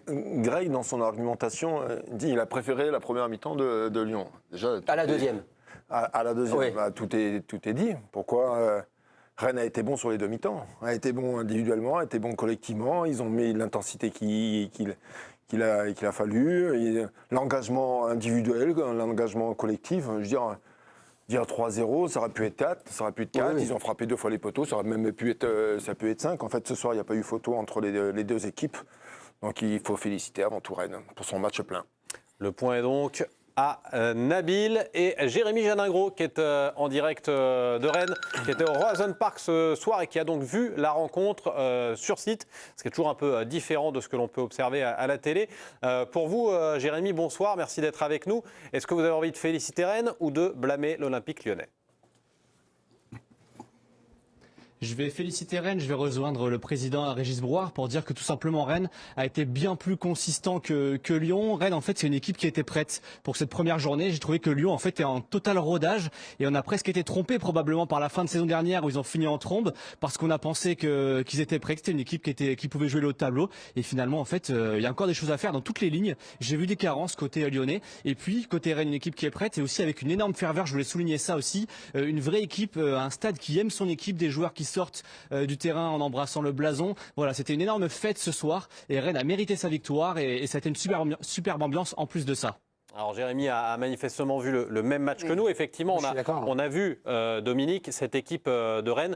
Greg, dans son argumentation, dit qu'il a préféré la première mi-temps de Lyon. Déjà, à la deuxième. À la deuxième, Oui. tout est dit. Pourquoi Rennes a été bon sur les deux mi-temps, a été bon individuellement, a été bon collectivement. Ils ont mis l'intensité qu'il a fallu, l'engagement individuel, l'engagement collectif. Je veux dire 3-0, ça aurait pu être 4, ça aurait pu être 4. Oui. Ils ont frappé 2 fois les poteaux, ça aurait même pu être 5. En fait, ce soir, il n'y a pas eu photo entre les deux équipes. Donc, il faut féliciter avant tout Rennes pour son match plein. Le point est donc à Nabil et Jérémy Janingro qui est en direct de Rennes, qui était au Roazhon Park ce soir et qui a donc vu la rencontre sur site, ce qui est toujours un peu différent de ce que l'on peut observer à la télé. Pour vous, Jérémy, bonsoir, merci d'être avec nous. Est-ce que vous avez envie de féliciter Rennes ou de blâmer l'Olympique lyonnais ? Je vais féliciter Rennes, je vais rejoindre le président Régis Brouard pour dire que tout simplement Rennes a été bien plus consistant que Lyon. Rennes en fait c'est une équipe qui était prête pour cette première journée. J'ai trouvé que Lyon en fait est en total rodage et on a presque été trompé probablement par la fin de saison dernière où ils ont fini en trombe parce qu'on a pensé qu'ils étaient prêts, que c'était une équipe qui pouvait jouer le haut de tableau et finalement en fait il y a encore des choses à faire dans toutes les lignes. J'ai vu des carences côté lyonnais et puis côté Rennes une équipe qui est prête et aussi avec une énorme ferveur, je voulais souligner ça aussi, une vraie équipe, un stade qui aime son équipe, des joueurs qui sortent du terrain en embrassant le blason. Voilà, c'était une énorme fête ce soir et Rennes a mérité sa victoire et ça a été une superbe ambiance en plus de ça. Alors Jérémy a manifestement vu le même match que nous. Effectivement, on a vu, Dominique, cette équipe de Rennes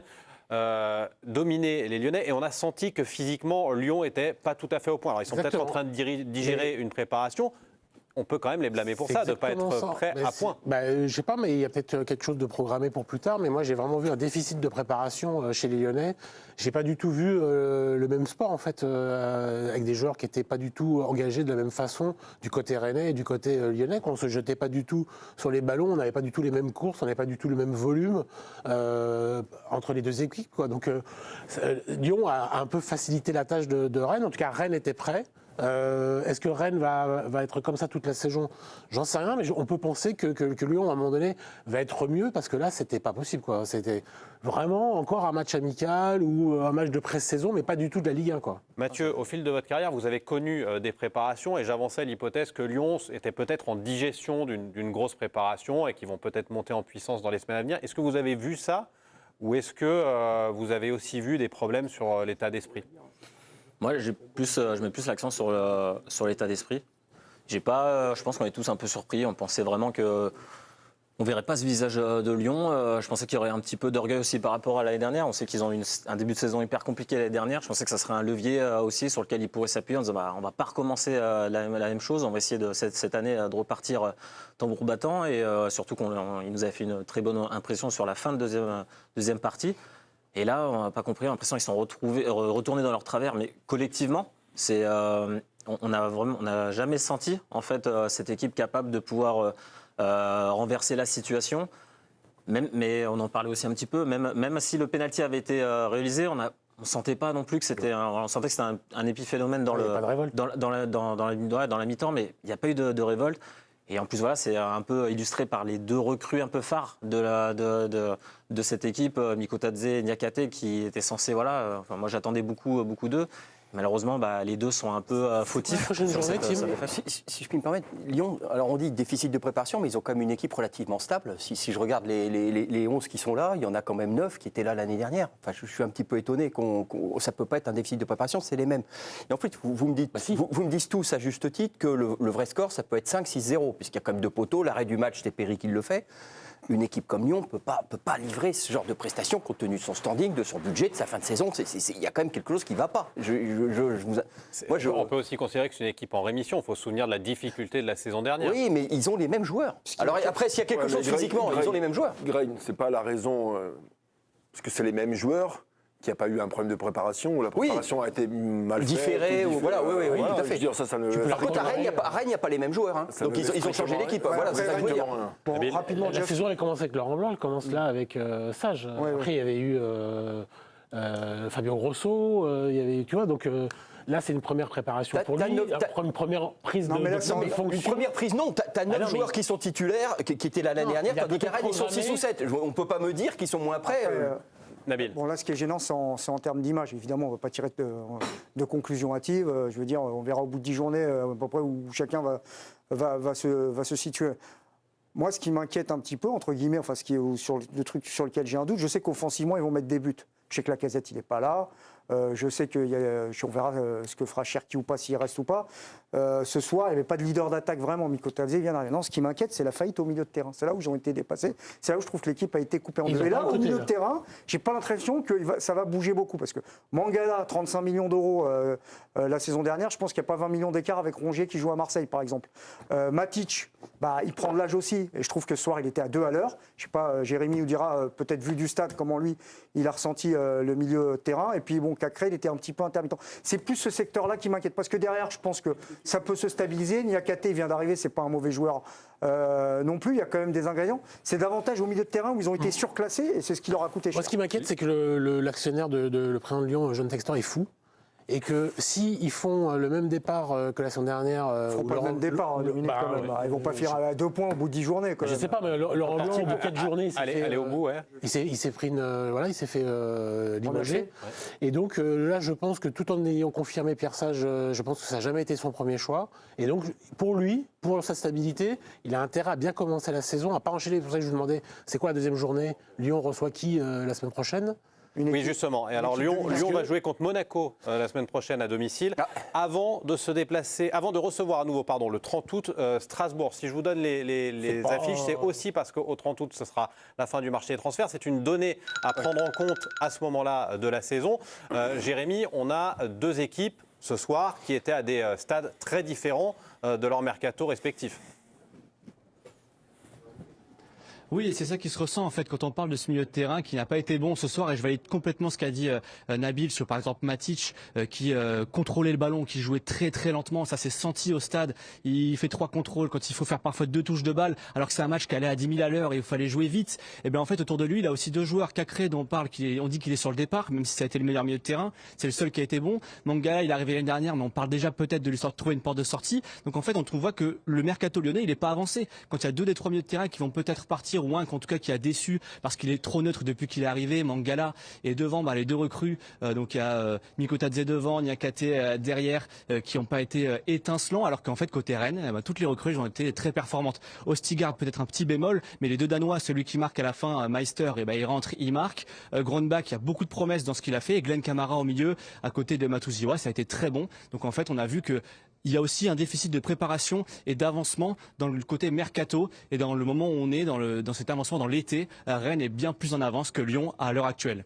dominer les Lyonnais et on a senti que physiquement Lyon n'était pas tout à fait au point. Alors ils sont peut-être en train de digérer une préparation. On peut quand même les blâmer pour ça, de ne pas être prêt à point. Je ne sais pas, mais il y a peut-être quelque chose de programmé pour plus tard. Mais moi, j'ai vraiment vu un déficit de préparation chez les Lyonnais. Je n'ai pas du tout vu le même sport, en fait, avec des joueurs qui n'étaient pas du tout engagés de la même façon du côté rennais et du côté lyonnais. Qu'on ne se jetait pas du tout sur les ballons, on n'avait pas du tout les mêmes courses, on n'avait pas du tout le même volume entre les deux équipes, quoi. Donc, Lyon a un peu facilité la tâche de Rennes. En tout cas, Rennes était prêt. Est-ce que Rennes va être comme ça toute la saison? J'en sais rien, mais on peut penser que Lyon, à un moment donné, va être mieux, parce que là, c'était pas possible, quoi. C'était vraiment encore un match amical ou un match de pré-saison, mais pas du tout de la Ligue 1, quoi. Mathieu, au fil de votre carrière, vous avez connu des préparations et j'avançais l'hypothèse que Lyon était peut-être en digestion d'une grosse préparation et qu'ils vont peut-être monter en puissance dans les semaines à venir. Est-ce que vous avez vu ça ou est-ce que vous avez aussi vu des problèmes sur l'état d'esprit ? Moi, je mets plus l'accent sur l'état d'esprit. Je pense qu'on est tous un peu surpris. On pensait vraiment qu'on ne verrait pas ce visage de Lyon. Je pensais qu'il y aurait un petit peu d'orgueil aussi par rapport à l'année dernière. On sait qu'ils ont eu un début de saison hyper compliqué l'année dernière. Je pensais que ça serait un levier aussi sur lequel ils pourraient s'appuyer en disant on ne va pas recommencer la même chose. On va essayer cette année de repartir tambour battant. Et surtout qu'il nous avait fait une très bonne impression sur la fin de deuxième partie. Et là, on n'a pas compris, on a l'impression qu'ils sont retournés dans leur travers, mais collectivement, on n'a jamais senti en fait cette équipe capable de pouvoir renverser la situation. Mais on en parlait aussi un petit peu, même si le pénalty avait été réalisé, on sentait pas non plus que c'était on sentait que c'était un épiphénomène dans la mi-temps, mais il n'y a pas eu de révolte. Et en plus, voilà, c'est un peu illustré par les deux recrues un peu phares de cette équipe, Mikotadze et Niakate, qui étaient censés, voilà, moi j'attendais beaucoup d'eux. Malheureusement, les deux sont un peu fautifs. Si je puis me permettre, Lyon, alors on dit déficit de préparation, mais ils ont quand même une équipe relativement stable. Si je regarde les 11 qui sont là, il y en a quand même 9 qui étaient là l'année dernière. Enfin, je suis un petit peu étonné ça ne peut pas être un déficit de préparation, c'est les mêmes. Et en fait, vous me dites tous à juste titre que le vrai score, ça peut être 5-6-0, puisqu'il y a quand même 2 poteaux, l'arrêt du match, c'est Perry qui le fait. Une équipe comme Lyon ne peut pas livrer ce genre de prestations compte tenu de son standing, de son budget, de sa fin de saison. Il y a quand même quelque chose qui ne va pas. On peut aussi considérer que c'est une équipe en rémission. Il faut se souvenir de la difficulté de la saison dernière. Oui, mais ils ont les mêmes joueurs. Alors après, s'il y a quelque chose physiquement, ils ont les mêmes joueurs. Greg, ce n'est pas la raison, parce que c'est les mêmes joueurs. Qu'il n'y a pas eu un problème de préparation, ou la préparation a été mal différée, ou voilà, oui, tout à fait. Par contre, à Rennes, il n'y a pas les mêmes joueurs. Hein. Donc ils ont changé l'équipe. Voilà, c'est ça que je veux dire. Rapidement, la saison elle commence avec Laurent Blanc, elle commence là avec Sage. Après, il y avait eu Fabien Grosso, il y avait, tu vois, donc. Là, c'est une première préparation pour lui, une première prise de fonction. Une première prise, non. Tu as 9 joueurs qui sont titulaires, qui étaient là l'année dernière, tandis qu'à Rennes, ils sont 6 ou 7. On ne peut pas me dire qu'ils sont moins prêts. Nabil. Bon, là, ce qui est gênant, c'est en termes d'image. Évidemment, on ne va pas tirer de conclusion hâtive. Je veux dire, on verra au bout de 10 journées à peu près où chacun va se situer. Moi, ce qui m'inquiète un petit peu, entre guillemets, enfin, ce qui est le truc sur lequel j'ai un doute, je sais qu'offensivement, ils vont mettre des buts. Je sais que Lacazette, il n'est pas là. Je sais qu'on verra ce que fera Cherki ou pas, s'il reste ou pas. Ce soir, il n'y avait pas de leader d'attaque vraiment. Mikotadze vient d'arriver. Non, ce qui m'inquiète, c'est la faillite au milieu de terrain. C'est là où ils ont été dépassés. C'est là où je trouve que l'équipe a été coupée en deux. Et là, au milieu de terrain, j'ai pas l'impression que ça va bouger beaucoup. Parce que Mangala, 35 millions d'euros la saison dernière, je pense qu'il n'y a pas 20 millions d'écart avec Rongier qui joue à Marseille, par exemple. Matic, il prend de l'âge aussi. Et je trouve que ce soir, il était à 2 à l'heure. Je sais pas, Jérémy nous dira, peut-être vu du stade, comment lui, il a ressenti le milieu de terrain. Et puis, bon, Cacré, il était un petit peu intermittent. C'est plus ce secteur-là qui m'inquiète. Parce que derrière, je pense que ça peut se stabiliser. Niakate vient d'arriver, c'est pas un mauvais joueur non plus. Il y a quand même des ingrédients. C'est davantage au milieu de terrain où ils ont été surclassés et c'est ce qui leur a coûté cher. Moi, ce qui m'inquiète, c'est que l'actionnaire le président de Lyon, John Textor, est fou. Et que s'ils font le même départ que la saison dernière... Ils ne font pas le même départ, Dominique, quand même. Ils ne vont pas finir à 2 points au bout de 10 journées. Je ne sais pas, mais Laurent Blanc, au bout de 4 journées, Allez au bout, ouais. Il s'est pris il s'est fait limoger. Et donc là, je pense que tout en ayant confirmé Pierre Sage, je pense que ça n'a jamais été son premier choix. Et donc, pour lui, pour sa stabilité, il a intérêt à bien commencer la saison, à ne pas enchaîner. C'est pour ça que je vous demandais, c'est quoi la deuxième journée? Lyon reçoit qui la semaine prochaine? Oui, justement. Et alors, Lyon va jouer contre Monaco la semaine prochaine à domicile, avant de se déplacer, avant de recevoir à nouveau, le 30 août, Strasbourg. Si je vous donne les affiches, c'est aussi parce qu'au 30 août, ce sera la fin du marché des transferts. C'est une donnée à prendre en compte à ce moment-là de la saison. Jérémy, on a 2 équipes ce soir qui étaient à des stades très différents de leur mercato respectif. Oui, et c'est ça qui se ressent en fait quand on parle de ce milieu de terrain qui n'a pas été bon ce soir. Et je valide complètement ce qu'a dit Nabil sur par exemple Matic qui contrôlait le ballon, qui jouait très très lentement. Ça s'est senti au stade. Il fait 3 contrôles quand il faut faire parfois 2 touches de balle, alors que c'est un match qui allait à 10 000 à l'heure et il fallait jouer vite. Et bien en fait autour de lui, il a aussi 2 joueurs. Cacré dont on dit qu'il est sur le départ, même si ça a été le meilleur milieu de terrain. C'est le seul qui a été bon. Mangala, il est arrivé l'année dernière, mais on parle déjà peut-être de lui trouver une porte de sortie. Donc en fait, on voit que le mercato lyonnais, il n'est pas avancé. Quand il y a 2 des 3 milieux de terrain qui vont peut-être partir, ou un en tout cas qui a déçu parce qu'il est trop neutre depuis qu'il est arrivé. Mangala et devant les 2 recrues, donc il y a Mikotadze devant, Niakate derrière, qui n'ont pas été étincelants, alors qu'en fait côté Rennes, toutes les recrues ont été très performantes. Ostigard peut-être un petit bémol, mais les 2 Danois, celui qui marque à la fin, Meister, il rentre, il marque. Gronbach, il y a beaucoup de promesses dans ce qu'il a fait, et Glenn Kamara au milieu à côté de Matuziwa, ça a été très bon. Donc en fait on a vu que il y a aussi un déficit de préparation et d'avancement dans le côté mercato et dans le moment où on est dans cet avancement dans l'été. Rennes est bien plus en avance que Lyon à l'heure actuelle.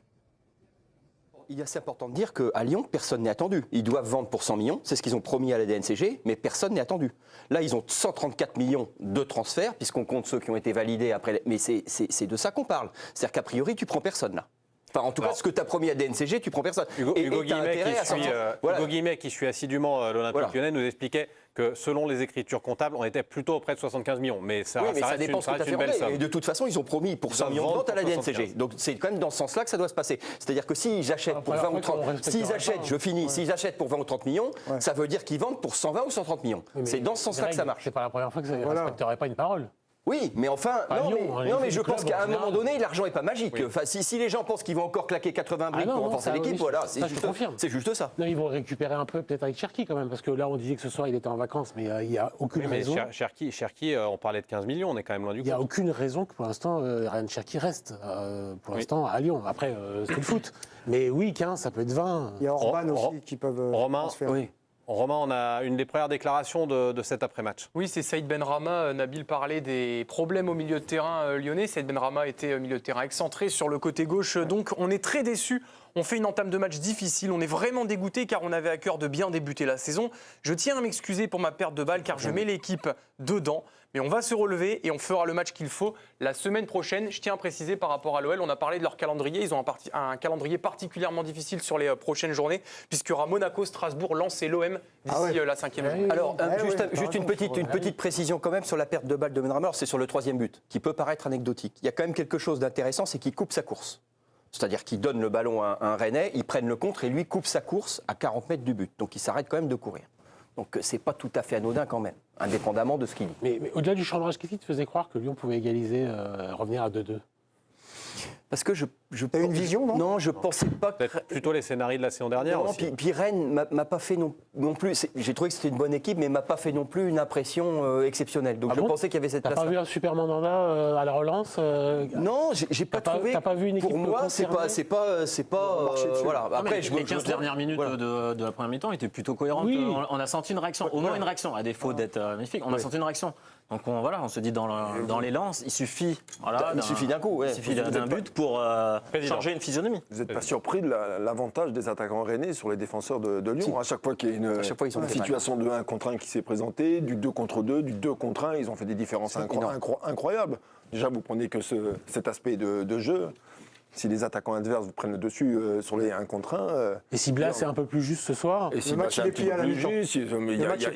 Il est assez important de dire qu'à Lyon, personne n'est attendu. Ils doivent vendre pour 100 millions, c'est ce qu'ils ont promis à la DNCG, mais personne n'est attendu. Là, ils ont 134 millions de transferts, puisqu'on compte ceux qui ont été validés après. Mais c'est de ça qu'on parle. C'est-à-dire qu'a priori, tu prends personne là. Enfin, en tout cas, ce que tu as promis à DNCG, tu prends personne. Hugo Guillemet, qui suit assidûment l'Olympique Lyonnais, nous expliquait que selon les écritures comptables, on était plutôt auprès de 75 millions. Mais ça reste une belle somme. Et de toute façon, ils ont promis pour 100 millions de ventes à la DNCG. Donc c'est quand même dans ce sens-là que ça doit se passer. C'est-à-dire que s'ils achètent pour 20 ou 30, s'ils achètent pour 20 ou 30 millions, ça veut dire qu'ils vendent pour 120 ou 130 millions. C'est dans ce sens-là que ça marche. C'est pas la première fois que ça ne respecterait pas une parole. Oui, mais enfin, non, mais je pense qu'à un moment donné, l'argent n'est pas magique. Enfin, si les gens pensent qu'ils vont encore claquer 80 briques pour renforcer l'équipe, voilà, c'est juste ça. Non, ils vont récupérer un peu peut-être avec Cherki quand même, parce que là on disait que ce soir il était en vacances, mais il n'y a aucune raison. Cherki, on parlait de 15 millions, on est quand même loin du compte. Il n'y a aucune raison que pour l'instant Ryan Cherki reste pour l'instant à Lyon. Après, c'est le foot. Mais oui, 15, ça peut être 20. Il y a Orban aussi qui peuvent transférer. Romain, on a une des premières déclarations de cet après-match. Oui, c'est Saïd Benrahma. Nabil parlait des problèmes au milieu de terrain lyonnais. Saïd Benrahma était milieu de terrain excentré sur le côté gauche. Donc on est très déçus. On fait une entame de match difficile. On est vraiment dégoûté car on avait à cœur de bien débuter la saison. Je tiens à m'excuser pour ma perte de balle car je mets l'équipe dedans. Mais on va se relever et on fera le match qu'il faut la semaine prochaine. Je tiens à préciser par rapport à l'OL, on a parlé de leur calendrier. Ils ont un calendrier particulièrement difficile sur les prochaines journées, puisqu'il y aura Monaco, Strasbourg, Lens et l'OM d'ici la 5e journée. Alors, juste une petite précision quand même sur la perte de balle de Benrahma. C'est sur le 3e but, qui peut paraître anecdotique. Il y a quand même quelque chose d'intéressant, c'est qu'il coupe sa course. C'est-à-dire qu'il donne le ballon à un Rennais, ils prennent le contre et lui coupe sa course à 40 mètres du but. Donc il s'arrête quand même de courir. Donc c'est pas tout à fait anodin quand même, indépendamment de ce qu'il dit. Mais au-delà du chambrage, qu'est-ce qui te faisait croire que Lyon pouvait égaliser, revenir à 2-2 ? Parce que T'as une vision, non? Non, je pensais pas que. Peut-être plutôt les scénarios de la saison dernière Non, aussi. puis Rennes m'a pas fait non plus. J'ai trouvé que c'était une bonne équipe, mais m'a pas fait non plus une impression exceptionnelle. Donc Ah je bon pensais qu'il y avait cette T'as place. pas vu un super mandanda à la relance Non, j'ai pas trouvé. T'as pas vu une équipe Pour moi, c'est pas, voilà. Après, Les 15 dernières minutes de la première mi-temps étaient plutôt cohérentes. Oui. On a senti une réaction, au moins une réaction, à défaut d'être magnifique. On a senti une réaction. Donc on se dit dans l'élan, il suffit d'un coup, ouais. il suffit d'un but pour changer une physionomie. Vous n'êtes pas surpris de l'avantage des attaquants rennais sur les défenseurs de Lyon? À chaque fois qu'il y a une chaque fois, ils ont été situation de 1 contre 1 qui s'est présentée, du 2 contre 2, du 2 contre 1, ils ont fait des différences incroyables. Déjà, vous prenez que cet aspect de jeu. Si les attaquants adverses vous prennent le dessus sur les 1 contre 1... Et si Blas est un peu plus juste ce soir? Et si Le match, Blas est il est un petit plié peu à la plus mi-temps. juste,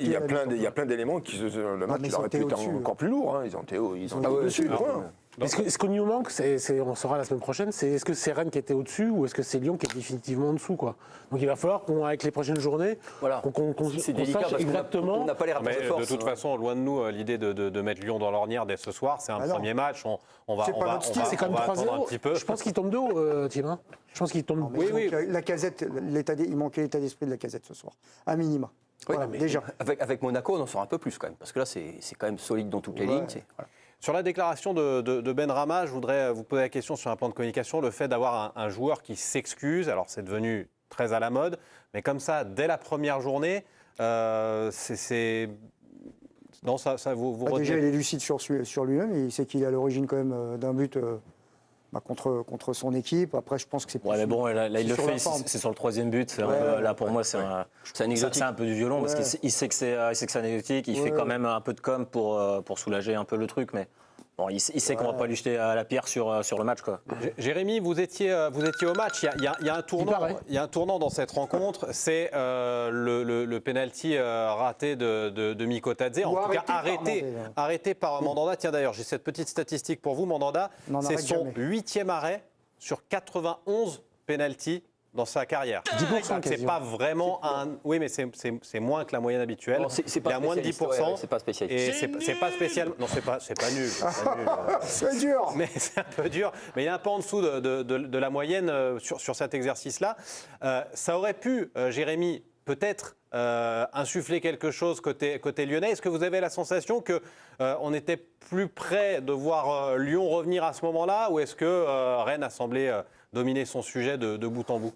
il y a plein d'éléments qui... Le match, mais il ils aurait ont pu été être au-dessus. encore plus lourd. Hein. Ils ont été au-dessus. point. Ce qu'on nous manque, on saura la semaine prochaine, est-ce que c'est Rennes qui était au-dessus ou est-ce que c'est Lyon qui est définitivement en dessous, quoi. Donc il va falloir avec les prochaines journées, qu'on C'est délicat sache parce exactement. qu'on n'a pas les rapports Mais de force. de toute façon, loin de nous l'idée de mettre Lyon dans l'ornière dès ce soir. C'est un non. premier match. On va C'est pas notre style, C'est comme attendre un 3-0. petit peu. Je pense qu'il tombe de haut, Tim. Hein. Je pense qu'il tombe. Oui. La Casette, il manquait l'état d'esprit de la Casette ce soir, à minima. Oui, Voilà, mais déjà. avec Monaco, on en sort un peu plus quand même, parce que là, c'est quand même solide dans toutes les lignes. Voilà. Sur la déclaration de Benrahma, je voudrais vous poser la question sur un plan de communication, le fait d'avoir un joueur qui s'excuse. Alors c'est devenu très à la mode, mais comme ça, dès la première journée, c'est... Non, ça vous retenez. Déjà, il est lucide sur lui-même. Il sait qu'il est à l'origine quand même d'un but contre son équipe. Après, je pense que c'est plus. Ouais, mais bon, là il le sur la fait, forme. c'est sur le 3e but. Là, pour moi, c'est un peu du violon parce qu'il sait que c'est anecdotique. Il fait quand même un peu de com pour soulager un peu le truc, mais bon, il sait qu'on va pas lui jeter la pierre sur le match, quoi. Jérémy, vous étiez au match. Il y a un tournant dans cette rencontre. C'est le penalty raté de Mikotadze. En tout cas, arrêté par Mandanda. Tiens, d'ailleurs, j'ai cette petite statistique pour vous, Mandanda. C'est son 8e arrêt sur 91 penalties dans sa carrière. 10% C'est pas vraiment un... Oui, mais c'est moins que la moyenne habituelle. Non, c'est pas il y a moins de 10%. c'est pas spécialiste. Et c'est pas spécial. Non, c'est pas nul. C'est dur. Mais c'est un peu dur. Mais il est un peu en dessous de la moyenne sur cet exercice-là. Ça aurait pu, Jérémy, peut-être insuffler quelque chose côté lyonnais. Est-ce que vous avez la sensation qu'on était plus près de voir Lyon revenir à ce moment-là, ou est-ce que Rennes a semblé dominer son sujet de bout en bout?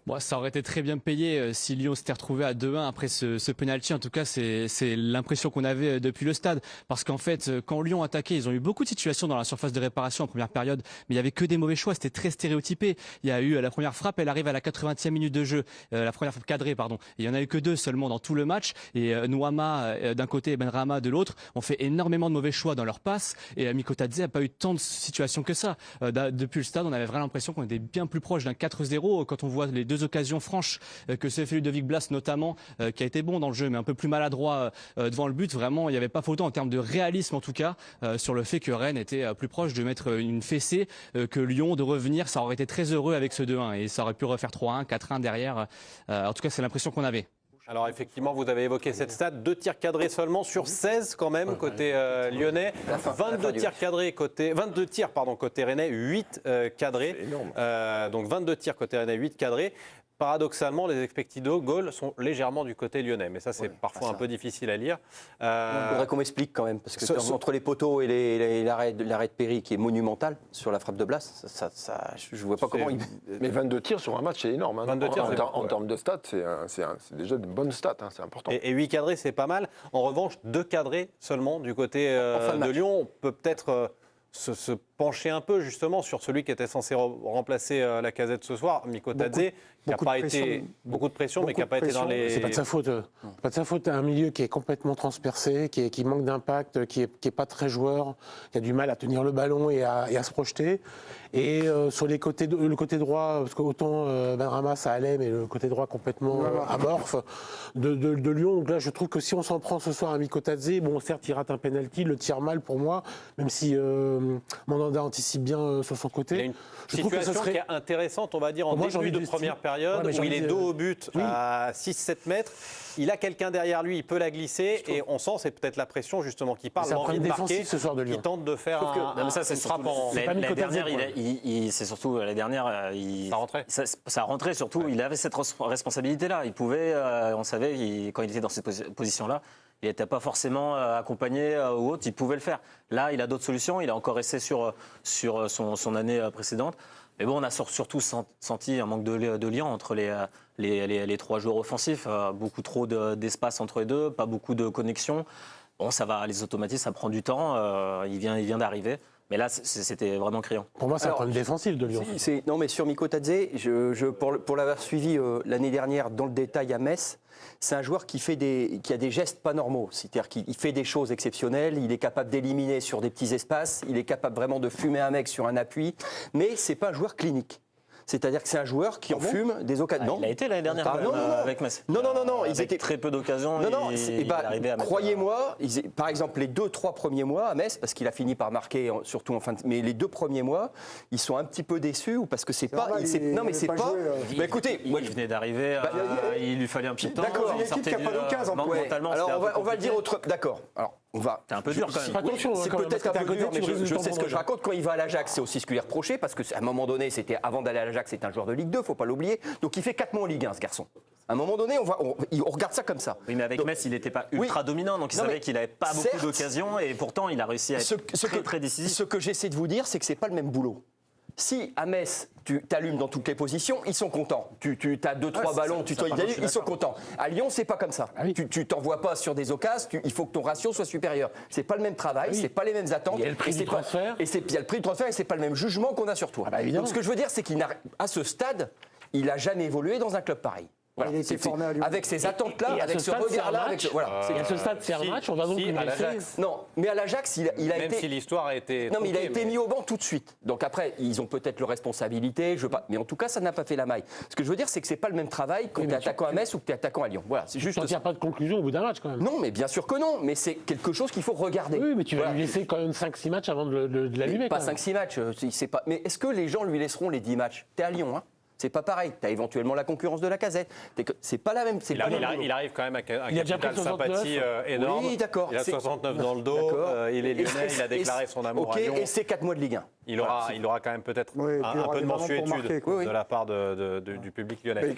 Bon, ça aurait été très bien payé si Lyon s'était retrouvé à 2-1 après ce penalty. En tout cas, c'est l'impression qu'on avait depuis le stade. Parce qu'en fait, quand Lyon attaquait, ils ont eu beaucoup de situations dans la surface de réparation en première période, mais il n'y avait que des mauvais choix. C'était très stéréotypé. Il y a eu la première frappe, elle arrive à la 80e minute de jeu. La première frappe cadrée, pardon. Et il n'y en a eu que 2 seulement dans tout le match. Et Nouama d'un côté et Benrahma de l'autre ont fait énormément de mauvais choix dans leur passe. Et Mikotadze n'a pas eu tant de situations que ça. Depuis le stade, on avait vraiment l'impression qu'on était bien plus proche d'un 4-0 quand on voit les 2 occasions franches que c'est fait Ludovic Blas notamment, qui a été bon dans le jeu mais un peu plus maladroit devant le but. Vraiment, il n'y avait pas photo en termes de réalisme en tout cas sur le fait que Rennes était plus proche de mettre une fessée que Lyon, de revenir. Ça aurait été très heureux avec ce 2-1 et ça aurait pu refaire 3-1, 4-1 derrière. En tout cas, c'est l'impression qu'on avait. Alors effectivement, vous avez évoqué cette stat, 2 tirs cadrés seulement sur 16 quand même côté lyonnais, 22 tirs côté rennais, 8 cadrés. Donc 22 tirs côté rennais, 8 cadrés. Paradoxalement, les expected goals sont légèrement du côté lyonnais, mais ça c'est parfois un peu difficile à lire. Il faudrait qu'on m'explique quand même, parce que entre les poteaux et l'arrêt de Péry qui est monumental sur la frappe de Blas, je ne vois pas comment il... Mais 22 tirs sur un match, c'est énorme. Hein. 22 tirs, en termes de stats, c'est déjà une bonne stat, hein, c'est important. Et 8 cadrés, c'est pas mal. En revanche, 2 cadrés seulement du côté de Lyon. On peut peut-être se pencher un peu justement sur celui qui était censé remplacer la Casette ce soir, Mikotadze, qui n'a pas été beaucoup de pression, mais qui n'a pas été dans les... C'est pas de sa faute. Pas de sa faute. Un milieu qui est complètement transpercé, qui manque d'impact, qui est pas très joueur, qui a du mal à tenir le ballon et à se projeter. Et sur le côté droit, parce qu'autant Benrahma ça allait, mais le côté droit complètement amorphe de Lyon. Donc là, je trouve que si on s'en prend ce soir à Mikotadze, bon, certes, il rate un penalty, le tire mal pour moi, même si Mandanda anticipe bien sur son côté. Il y a une situation qui est intéressante, on va dire, en début de première période. période Ouais, mais où il j'ai est envie dos de- au but à 6-7 mètres. Il a quelqu'un derrière lui, il peut la glisser et on sent, c'est peut-être la pression justement qui parle, C'est un l'envie problème de marquer, défensif ce soir de Lyon. qui tente de faire Non, mais ça, c'est une frappe surtout en... pas mis la côté dernière. zéro, C'est surtout la dernière. Ça rentrait. Ça rentrait surtout. Il avait cette responsabilité-là. Il pouvait, on savait, quand il était dans cette position-là, il n'était pas forcément accompagné ou autre. Il pouvait le faire. Là, il a d'autres solutions. Il a encore resté sur son année précédente. Mais bon, on a surtout senti un manque de lien entre les trois joueurs offensifs. Beaucoup trop d'espace entre les deux, pas beaucoup de connexion. Bon, ça va, les automatismes, ça prend du temps. Il vient d'arriver. Mais là, c'était vraiment criant. Pour moi, c'est un Alors, problème défensif de Lyon. Non, mais sur Miko Tadze, pour l'avoir suivi l'année dernière dans le détail à Metz, c'est un joueur qui a des gestes pas normaux. C'est-à-dire qu'il fait des choses exceptionnelles, il est capable d'éliminer sur des petits espaces, il est capable vraiment de fumer un mec sur un appui, mais c'est pas un joueur clinique. C'est-à-dire que c'est un joueur qui en fume des occasions. Il a été l'année dernière non, non. avec Metz. Non, ils Avec étaient très peu d'occasions. Non, il arrivait à mettre- croyez-moi, par exemple, les 2-3 premiers mois à Metz, parce qu'il a fini par marquer, surtout en fin de... Mais les 2 premiers mois, ils sont un petit peu déçus, ou parce que c'est pas... normal, non, mais c'est pas... joué, écoutez, moi, Il venait d'arriver, il il lui fallait un petit temps. D'accord. il Une équipe qui a sortait pas d'occasion, ouais. mentalement, Alors, c'était un peu on va le dire compliqué. autre... D'accord. Alors, on va... C'est un peu dur quand même. Attention, C'est quand même, peut-être parce que un peu t'as dur, côté, mais tu je risques de sais ce que je t'en raconte. Quand il va à l'Ajax, c'est aussi ce que lui reproché, parce qu'à un moment donné, avant d'aller à l'Ajax, c'était un joueur de Ligue 2, faut pas l'oublier. Donc il fait 4 mois en Ligue 1, ce garçon. À un moment donné, on regarde ça comme ça. Oui, mais avec Donc, Metz, il n'était pas oui. ultra dominant, donc il Non, savait mais qu'il n'avait pas certes, beaucoup d'occasions, et pourtant il a réussi à être très décisif. Ce que j'essaie de vous dire, c'est que c'est pas le même boulot. Si à Metz, tu t'allumes dans toutes les positions, ils sont contents. Tu as 2-3 ballons, ils sont contents. À Lyon, c'est pas comme ça. Ah oui. Tu t'envoies pas sur des occasions, il faut que ton ratio soit supérieur. C'est pas le même travail, c'est pas les mêmes attentes. Il y a le prix et du c'est pas- transfert. Et il y a le prix du transfert et c'est pas le même jugement qu'on a sur toi. Ah bah, évidemment. Donc ce que je veux dire, c'est qu'à ce stade, il a jamais évolué dans un club pareil. Voilà. Il a été formé à Lyon. Avec ces attentes-là, Et à avec ce ce stade, c'est un regard-là, match. voilà. Et à ce stade, c'est un si, match, on va donc si, le à laisser. l'Ajax. Non, mais à l'Ajax, il a Même été... si l'histoire a été... Non, mais il a truquée, été mis au banc tout de suite. Donc après, ils ont peut-être leur responsabilité, je veux pas. Mais en tout cas, ça n'a pas fait la maille. Ce que je veux dire, c'est que c'est pas le même travail quand Oui, tu es mais attaquant à Metz ou que tu es attaquant à Lyon. Voilà, c'est Tu juste ne ça. tires pas de conclusion au bout d'un match, quand même. Non, mais bien sûr que non. Mais c'est quelque chose qu'il faut regarder. Oui, mais tu vas Voilà. lui laisser quand même 5-6 matchs avant de l'allumer. Pas quand même. 5-6 matchs. C'est pas... Mais est-ce que les gens lui laisseront les 10 matchs? T'es à Lyon, hein? C'est pas pareil. Tu as éventuellement la concurrence de la Casette. C'est pas la même. C'est pas le même boulot. Il arrive quand même avec un Il a déjà capital pris 69. sympathie énorme. Oui, d'accord. Il a C'est- 69 dans le dos. D'accord. Il est Et- lyonnais, il a déclaré son amour Ok, à Lyon. et c'est 4 mois de Ligue 1. Il aura quand même peut-être Oui, et puis il un aura peu des de ballons pour mensuétude marquer, quoi. de la part du public lyonnais.